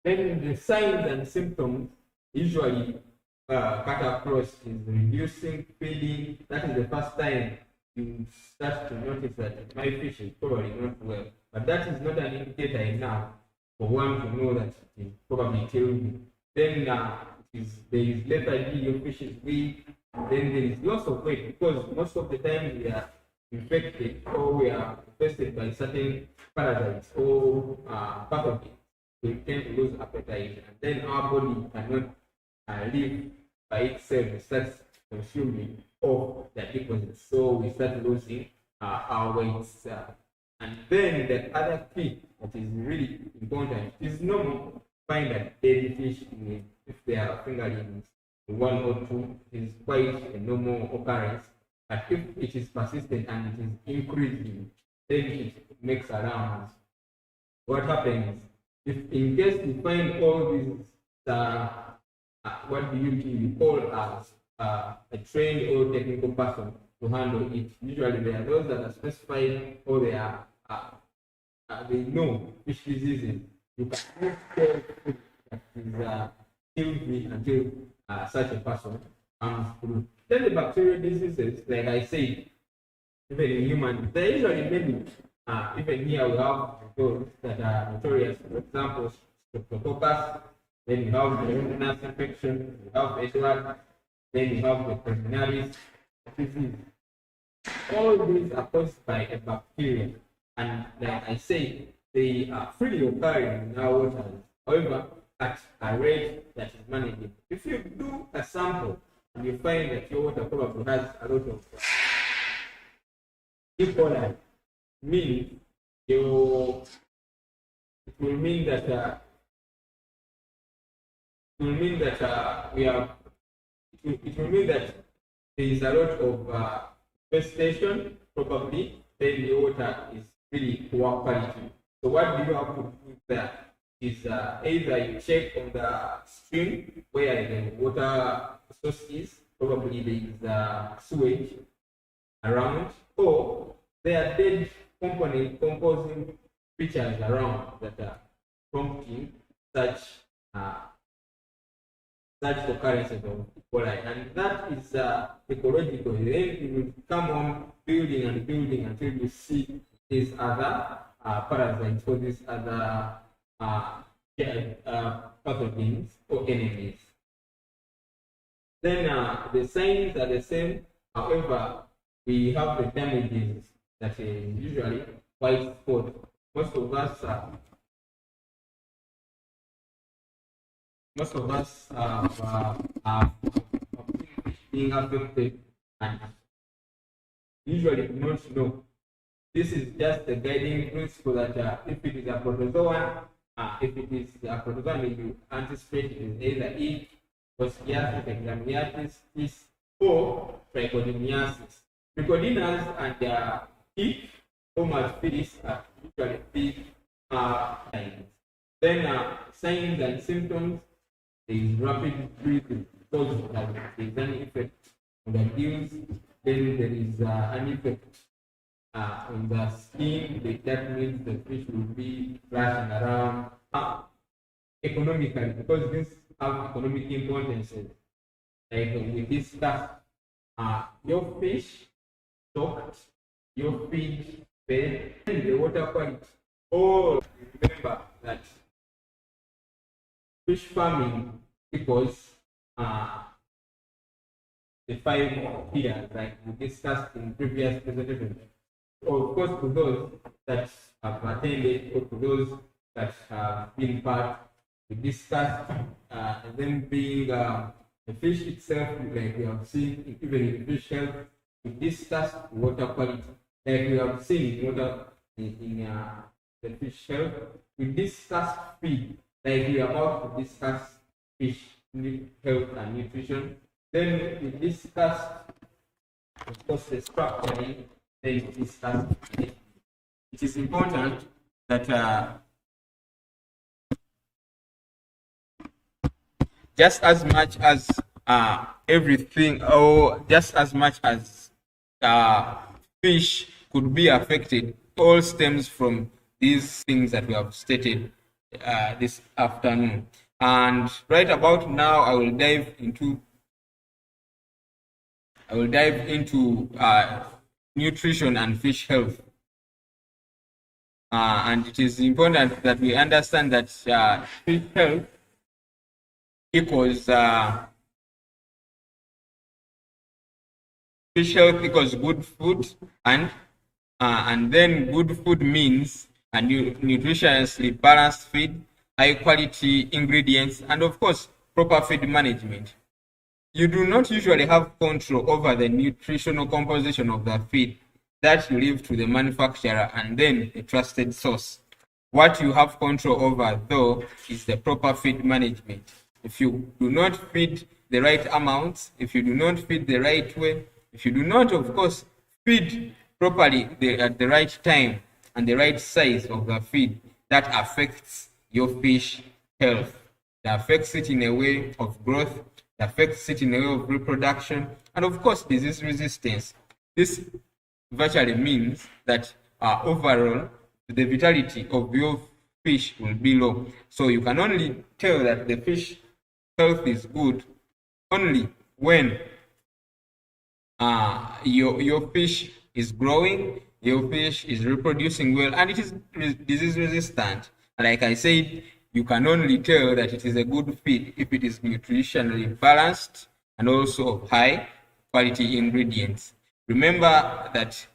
Then the signs and symptoms usually cut across is reducing feeding. That is the first time you start to notice that my fish is probably not well. But that is not an indicator enough for one to know that it is probably TB. Then there is lethargy, your fish is weak. Then there is loss of weight, because most of the time we are infected or we are infested by certain parasites or pathogens. We tend to lose appetite, and then our body cannot live by itself. It starts consuming all the deposits, so we start losing our weights. And then the other key that is really important is normal to find a dead fish if there are fingerlings, one or two. It is quite a normal occurrence. But if it is persistent and it is increasing, then it makes alarms. What happens if in case you find all these, what do you call as a trained or technical person to handle it? Usually there are those that are specified or they are they know fish diseases. You cannot tell that is TB until such a person comes through. Then the bacterial diseases, like I said, even in humans, there usually many. Even here we have those that are notorious. For example, streptococcus. Then you have the Rhinoceros infection. You have Edward. Then you have the pulmonaris disease. All these are caused by a bacteria, and like I say, they are freely occurring in our waters. However, at a rate that is manageable. If you do a sample and you find that your water probably has a lot of E. coli, mean it will mean that we have. It will mean that there is a lot of infestation. Probably, then the water is really poor quality. So what do you have to do there? Is either you check on the stream where the water source is. Probably there is sewage around, or there are dead composing features around that are prompting such such occurrences of E. coli, and that is ecological. Then you will come on building and building until you see these other parasites or these other pathogens or enemies. Then the signs are the same. However, we have the damages that is usually white spot. Most of us are being affected and usually do not know. This is just the guiding principle that if it is a protozoan, if it is a protozoan, you anticipate it is either E. Osciasis, examiatis, or trichotillomaniasis. Trichotinas and E, Omalphilis are usually big signs. Then signs and symptoms, there is rapid breathing because there is an effect on the gills. Then there is an effect on the skin. That means the fish will be flashing around. Economically, because this have economic importance. Like we discussed, your fish stocked, your feed fed, and the water quality. All remember that fish farming equals the 5 pillars, like we discussed in previous presentations. Of course, to those that have attended or to those that have been part, we discussed them being the fish itself, like we have seen, even in fish health. We discussed water quality, like we have seen water in the fish health. We discussed feed, like we are about to discuss fish health and nutrition. Then we discussed, of course, the structuring. Then we discussed it. It is important that just as much as everything, or just as much as fish could be affected, all stems from these things that we have stated this afternoon. And right about now, I will dive into nutrition and fish health. And it is important that we understand that fish health equals fish health equals good food, and then good food means a nutritiously balanced feed, high quality ingredients, and of course proper feed management. You do not usually have control over the nutritional composition of the feed. That you leave to the manufacturer and then a trusted source. What you have control over, though, is the proper feed management. If you do not feed the right amounts, if you do not feed the right way, if you do not, of course, feed properly at the right time and the right size of the feed, that affects your fish health. That affects it in a way of growth, that affects it in a way of reproduction, and of course, disease resistance. This virtually means that overall, the vitality of your fish will be low. So you can only tell that the fish health is good only when your fish is growing, your fish is reproducing well, and it is disease resistant. Like I said, you can only tell that it is a good feed if it is nutritionally balanced and also of high quality ingredients. Remember that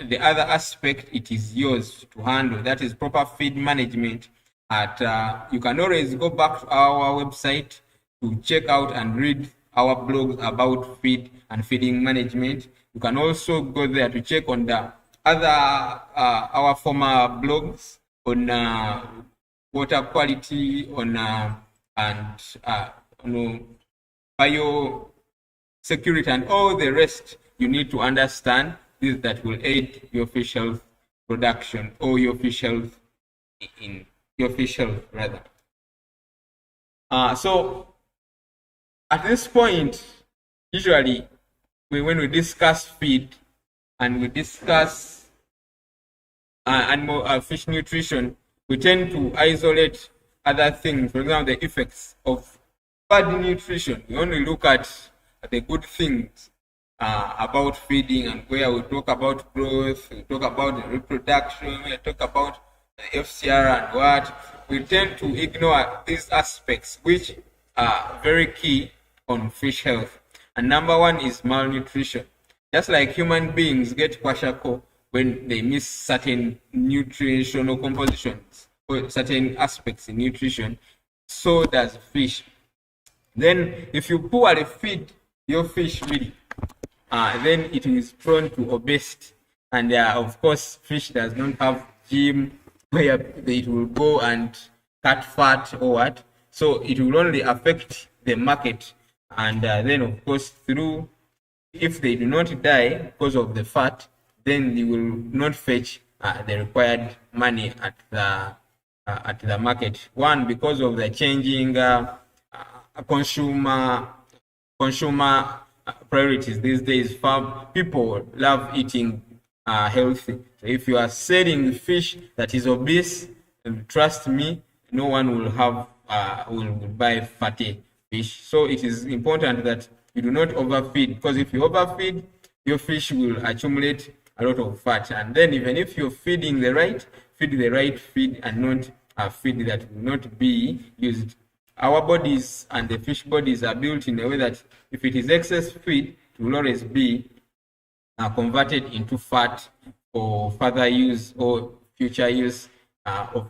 the other aspect, it is yours to handle. That is proper feed management. You can always go back to our website to check out and read our blogs about feed and feeding management. You can also go there to check on the other our former blogs on water quality, on bio security, and all the rest you need to understand this that will aid your fish health production, or your fish health in your fish health rather. So at this point, usually when we discuss feed and we discuss animal fish nutrition, we tend to isolate other things. For example, the effects of bad nutrition. We only look at the good things about feeding, and where we talk about growth, we talk about the reproduction, we talk about the FCR and what. We tend to ignore these aspects which are very key on fish health. And number one is malnutrition. Just like human beings get kwashiorkor when they miss certain nutritional compositions or certain aspects in nutrition, so does fish. Then if you poorly feed your fish really, then it is prone to obesity. And of course, fish does not have gym where it will go and cut fat or what. So it will only affect the market. And then of course, through, if they do not die because of the fat, then they will not fetch the required money at the market. One, because of the changing consumer priorities these days. People love eating healthy. So if you are selling fish that is obese, trust me, no one will have will buy fatty fish. So it is important that you do not overfeed, because if you overfeed, your fish will accumulate a lot of fat. And then even if you're feeding the right, feed the right feed and not a feed that will not be used. Our bodies and the fish bodies are built in a way that if it is excess feed, it will always be converted into fat for further use or future use to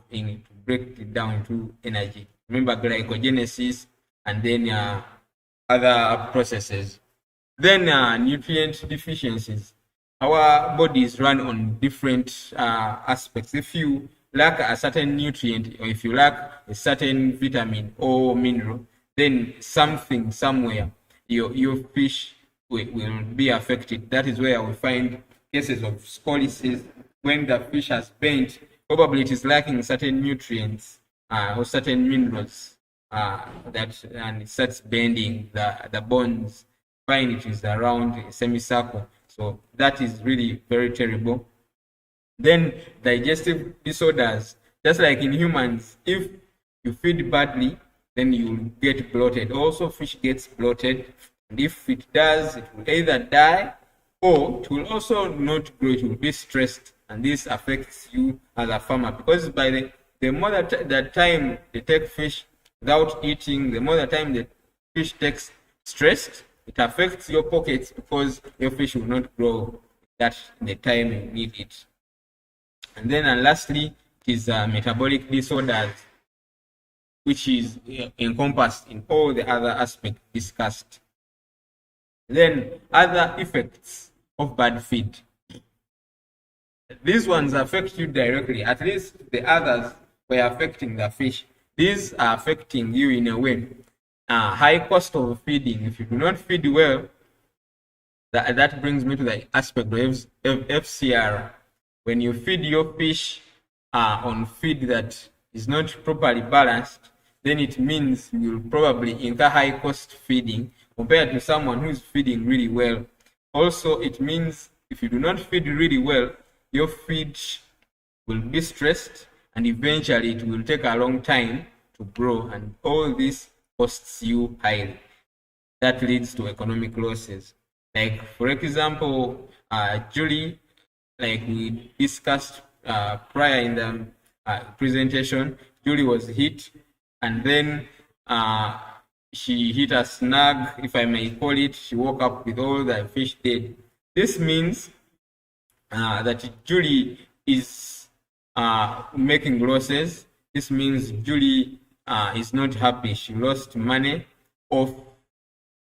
break it down into energy. Remember glycogenesis and then other processes. Then nutrient deficiencies. Our bodies run on different aspects. If you lack a certain nutrient, or if you lack a certain vitamin or mineral, then something somewhere your fish will be affected. That is where we find cases of scoliosis. When the fish has bent, probably it is lacking certain nutrients or certain minerals and it starts bending the bones. Find it is around a semicircle. So that is really very terrible. Then digestive disorders, just like in humans, if you feed badly, then you will get bloated. Also, fish gets bloated, and if it does, it will either die or it will also not grow. It will be stressed, and this affects you as a farmer, because by the more the time they take fish without eating, the more the time the fish takes stressed, it affects your pockets, because your fish will not grow that the time you need it. And then lastly, it is metabolic disorders, which is encompassed in all the other aspects discussed. Then other effects of bad feed. These ones affect you directly. At least the others were affecting the fish. These are affecting you in a way. High cost of feeding. If you do not feed well, that brings me to the aspect of FCR. When you feed your fish on feed that is not properly balanced, then it means you'll probably incur high cost feeding compared to someone who's feeding really well. Also, it means if you do not feed really well, your feed will be stressed, and eventually it will take a long time to grow, and all this costs you highly. That leads to economic losses. Like, for example, Julie, like we discussed prior in the presentation, Julie was hit, and then she hit a snag, if I may call it. She woke up with all the fish dead. This means that Julie is making losses. This means Julie is not happy. She lost money of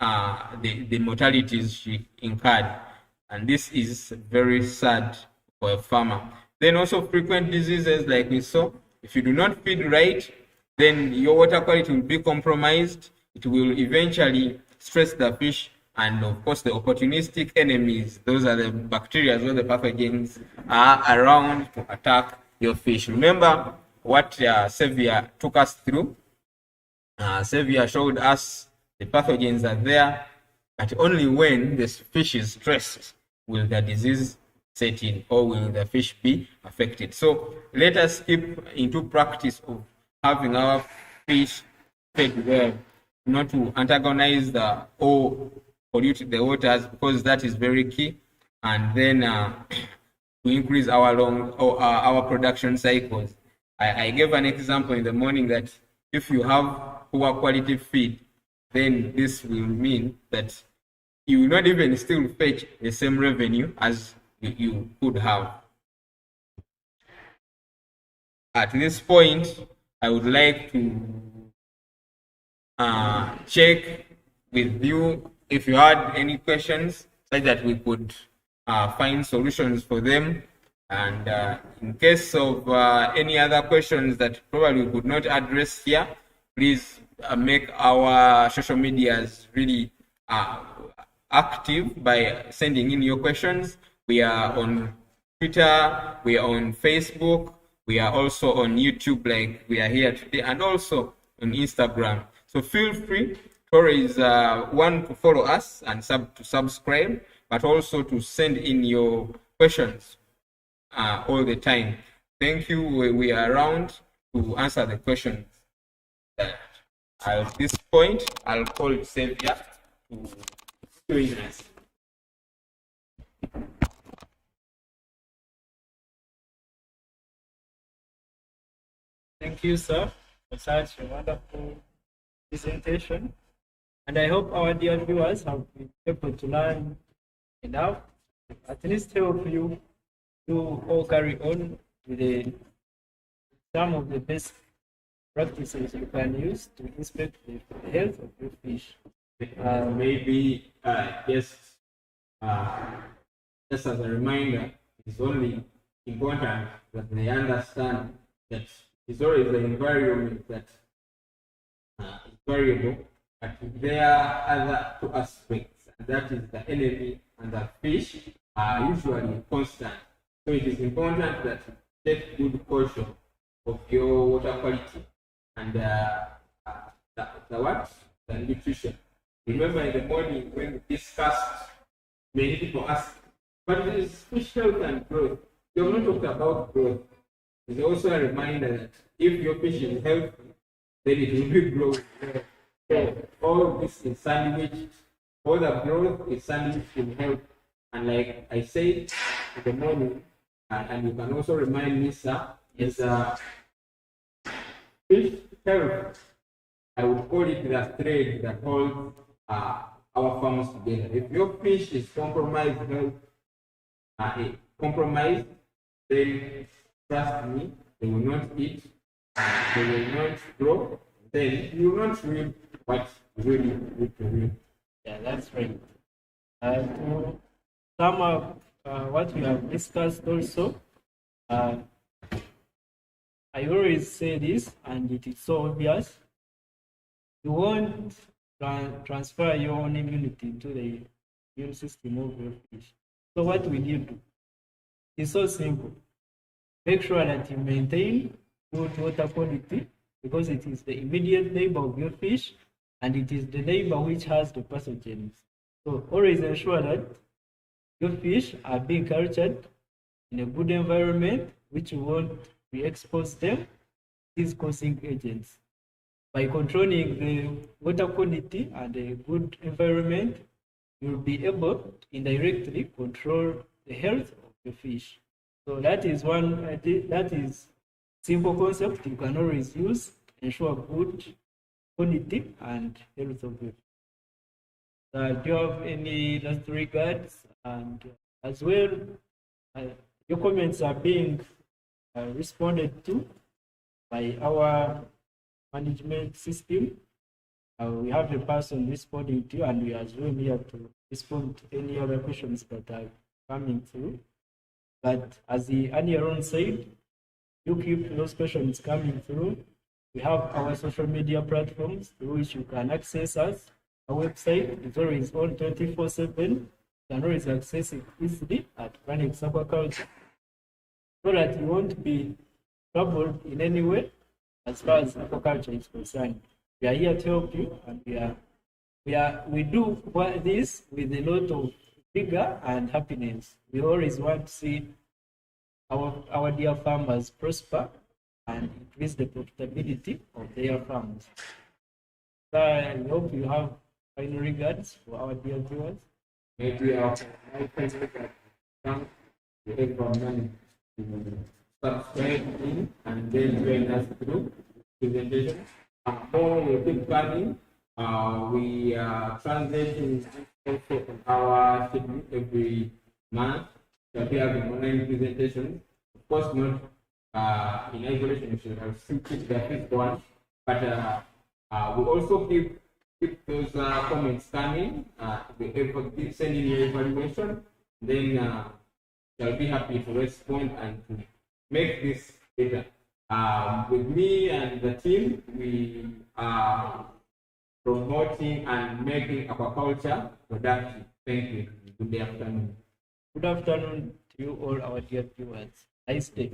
the mortalities she incurred. And this is very sad for a farmer. Then also frequent diseases, like we saw. If you do not feed right, then your water quality will be compromised. It will eventually stress the fish, and of course the opportunistic enemies, those are the bacteria or the pathogens, are around to attack your fish. Remember what Xavier took us through. Xavier showed us the pathogens are there, but only when the fish is stressed will the disease set in, or will the fish be affected? So let us keep into practice of having our fish fed well, not to antagonize the or pollute the waters, because that is very key, and then to increase our our production cycles. I gave an example in the morning that if you have poor quality feed, then this will mean that you will not even still fetch the same revenue as you could have. At this point, I would like to check with you if you had any questions, so that we could find solutions for them. And in case of any other questions that probably we could not address here, please make our social medias really active by sending in your questions. We are on Twitter, we are on Facebook, we are also on YouTube, like we are here today, and also on Instagram. So feel free to always one to follow us and to subscribe, but also to send in your questions all the time. Thank you. We are around to answer the questions. At this point, I'll call Xavier to join us. Thank you, sir, for such a wonderful presentation. And I hope our dear viewers have been able to learn enough, at least help you to all carry on with some of the best practices you can use to inspect the health of your fish. Maybe just as a reminder, it's only important that they understand that it's always the environment that is variable, but there are other two aspects, and that is the enemy and the fish are usually constant. So it is important that you take good caution of your water quality and the nutrition. Remember in the morning when we discussed, many people ask, what is fish health and growth? We have not talked about growth. It's also a reminder that if your fish is healthy, then it will be growing. So all this is sandwiched, all the growth is sandwiched in health. And like I said in the morning, and you can also remind me, sir, is fish health. I would call it the thread that holds our farms together. If your fish is compromised compromised, then trust me, they will not eat, they will not grow, then you will not reap what you really need to reap. Yeah, that's right. To sum up what we have discussed also, I always say this, and it is so obvious. You won't transfer your own immunity to the immune system of your fish. So what will you do? It's so simple. Make sure that you maintain good water quality, because it is the immediate neighbor of your fish, and it is the neighbor which has the pathogens. So always ensure that your fish are being cultured in a good environment, which won't re-expose them to these causing agents. By controlling the water quality and a good environment, you'll be able to indirectly control the health of the fish. So that is that is simple concept you can always use to ensure good quality and health of the fish. Do you have any last regards? And as well, your comments are being responded to by our management system. We have a person responding to you, and we are as well here to respond to any other questions that are coming through. But as the Aniaron said, you keep those questions coming through. We have our social media platforms through which you can access us. Our website is always on 24/7. You can always access it easily at Planex Aquaculture, so that you won't be troubled in any way as far as aquaculture is concerned. We are here to help you, and we do this with a lot of vigor and happiness. We always want to see our dear farmers prosper and increase the profitability of their farms. So I hope you have final regards for our dear viewers. Maybe our thank everyone to subscribe in and then join us through presentation. For the big planning, we are translating also on our schedule every month. So we have an online presentation. Of course, not in isolation, we should have still keep the fifth one, but we also keep those comments coming. We send in your evaluation, then I'll be happy to respond and to make this better. With me and the team, we are promoting and making aquaculture productive. Thank you. Good afternoon. Good afternoon to you all, our dear viewers. Nice day.